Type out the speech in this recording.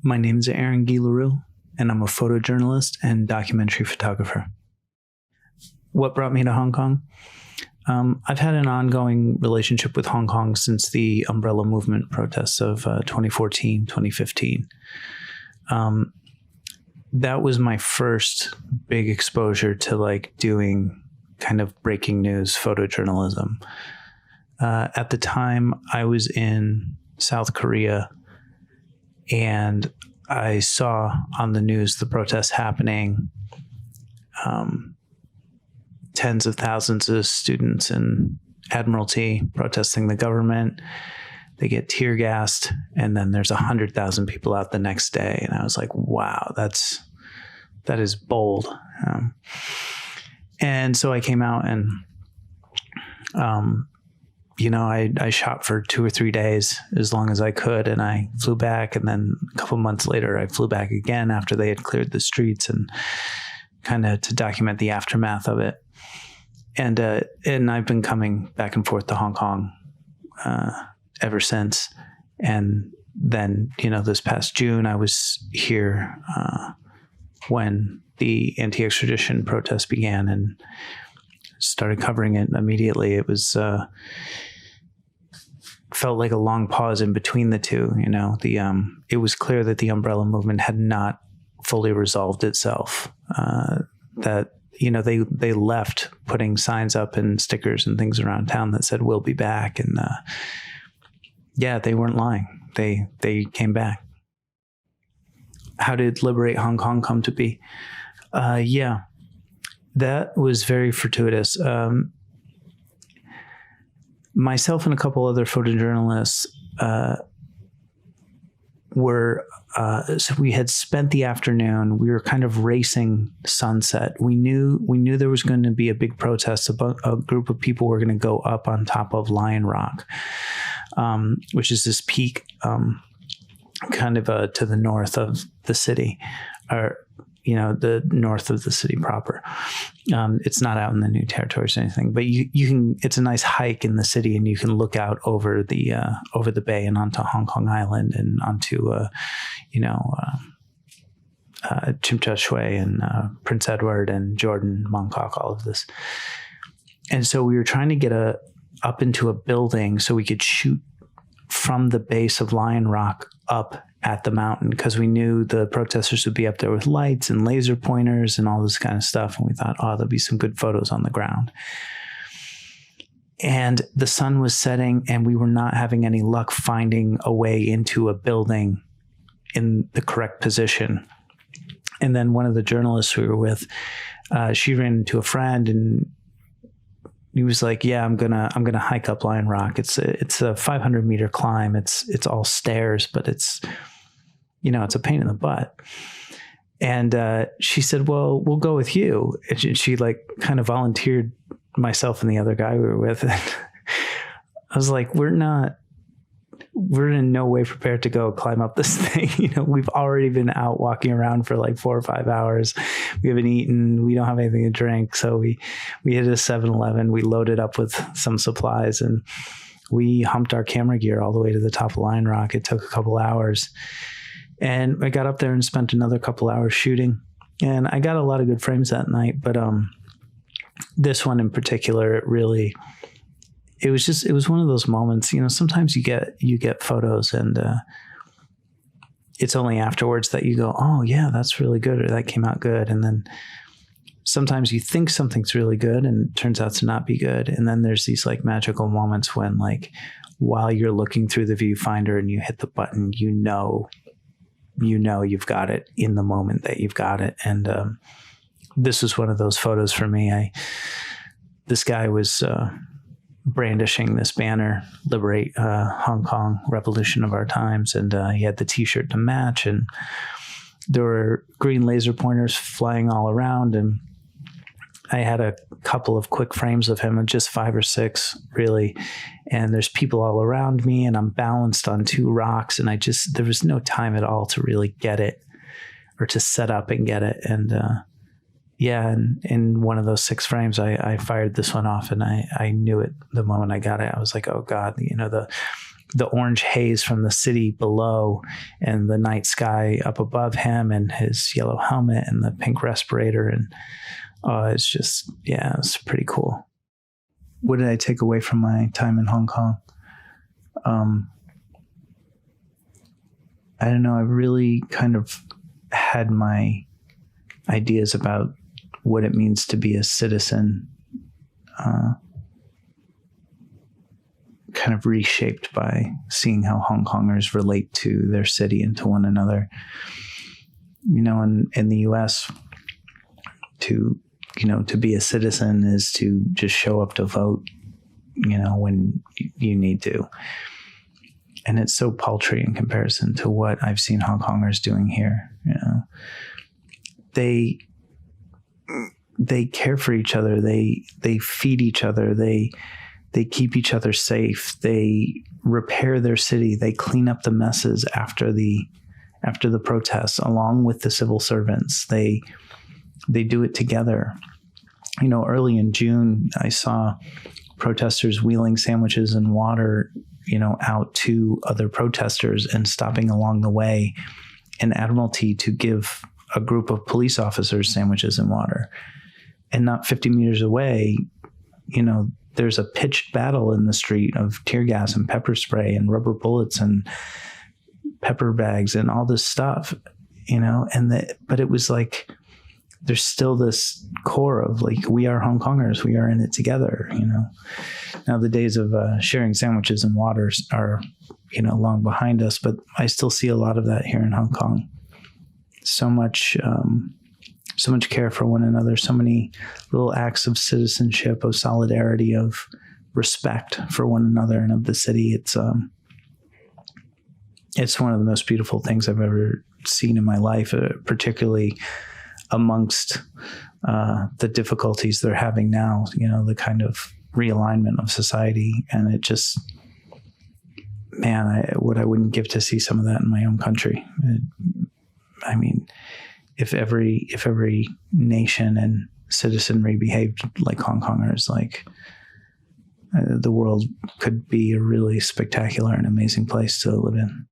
My name is Aaron Guy Leroux, and I'm a photojournalist and documentary photographer. What brought me to Hong Kong? I've had an ongoing relationship with Hong Kong since the umbrella movement protests of 2014, 2015. That was my first big exposure to doing kind of breaking news photojournalism. At the time, I was in South Korea, and I saw on the news the protests happening. Tens of thousands of students in Admiralty protesting the government. They get tear gassed, and then there's 100,000 people out the next day. And I was like, wow, that is bold. And so I came out and, I shot for 2 or 3 days as long as I could. And I flew back. And then a couple months later, I flew back again after they had cleared the streets and kind of to document the aftermath of it. And I've been coming back and forth to Hong Kong ever since. And then, this past June, I was here when the anti-extradition protest began and started covering it immediately. It was felt like a long pause in between the two. It was clear that the umbrella movement had not fully resolved itself. That they left putting signs up and stickers and things around town that said we'll be back, and they weren't lying. They came back. How did Liberate Hong Kong come to be? That was very fortuitous. Myself and a couple other photojournalists so we had spent the afternoon. We were kind of racing sunset. We knew there was going to be a big protest. A group of people were going to go up on top of Lion Rock, which is this peak kind of to the north of the city, or the north of the city proper. It's not out in the New Territories or anything, but you can. It's a nice hike in the city, and you can look out over the bay and onto Hong Kong Island and onto Tsim Sha Tsui and Prince Edward and Jordan, Mongkok, all of this. And so we were trying to get up into a building so we could shoot from the base of Lion Rock up at the mountain, because we knew the protesters would be up there with lights and laser pointers and all this kind of stuff. And we thought, there'll be some good photos on the ground. And the sun was setting, and we were not having any luck finding a way into a building in the correct position. And then one of the journalists we were with, she ran into a friend, and he was like, "Yeah, I'm gonna hike up Lion Rock. It's a 500-meter climb. It's all stairs, but it's a pain in the butt." And she said, "Well, we'll go with you." And she kind of volunteered myself and the other guy we were with. And I was like, we're in no way prepared to go climb up this thing. We've already been out walking around for 4 or 5 hours. We haven't eaten. We don't have anything to drink. So we hit a 7-Eleven. We loaded up with some supplies, and we humped our camera gear all the way to the top of Lion Rock. It took a couple hours. And I got up there and spent another couple hours shooting. And I got a lot of good frames that night. But this one in particular, it was one of those moments. Sometimes you get photos, and it's only afterwards that you go, "Oh yeah, that's really good," or "That came out good." And then sometimes you think something's really good and it turns out to not be good. And then there's these magical moments when while you're looking through the viewfinder and you hit the button, you've got it in the moment that you've got it. And this was one of those photos for me. This guy was brandishing this banner, "Liberate Hong Kong, Revolution of Our Times," and he had the T-shirt to match, and there were green laser pointers flying all around, and I had a couple of quick frames of him, just 5 or 6 really, and there's people all around me, and I'm balanced on 2 rocks, and there was no time at all to really get it or to set up and get it. And and in one of those 6 frames, I fired this one off, and I knew it the moment I got it. I was like, oh God, the orange haze from the city below and the night sky up above him and his yellow helmet and the pink respirator. And it's just, yeah, it's pretty cool. What did I take away from my time in Hong Kong? I don't know. I really kind of had my ideas about what it means to be a citizen kind of reshaped by seeing how Hong Kongers relate to their city and to one another. You know, in the US, to be a citizen is to just show up to vote, you know, when you need to. And it's so paltry in comparison to what I've seen Hong Kongers doing here. You know, they care for each other. They feed each other. They keep each other safe. They repair their city. They clean up the messes after the protests, along with the civil servants. They do it together. You know, early in June, I saw protesters wheeling sandwiches and water, you know, out to other protesters and stopping along the way in Admiralty to give a group of police officers sandwiches and water. And not 50 meters away, you know, there's a pitched battle in the street of tear gas and pepper spray and rubber bullets and pepper bags and all this stuff, you know, but it was like, there's still this core of like, we are Hong Kongers, we are in it together, you know. Now the days of sharing sandwiches and waters are, you know, long behind us, but I still see a lot of that here in Hong Kong. So much care for one another, so many little acts of citizenship, of solidarity, of respect for one another and of the city. It's one of the most beautiful things I've ever seen in my life, particularly amongst the difficulties they're having now, you know, the kind of realignment of society. And it just, man, what I wouldn't give to see some of that in my own country. I mean, if every nation and citizenry behaved like Hong Kongers, like the world could be a really spectacular and amazing place to live in.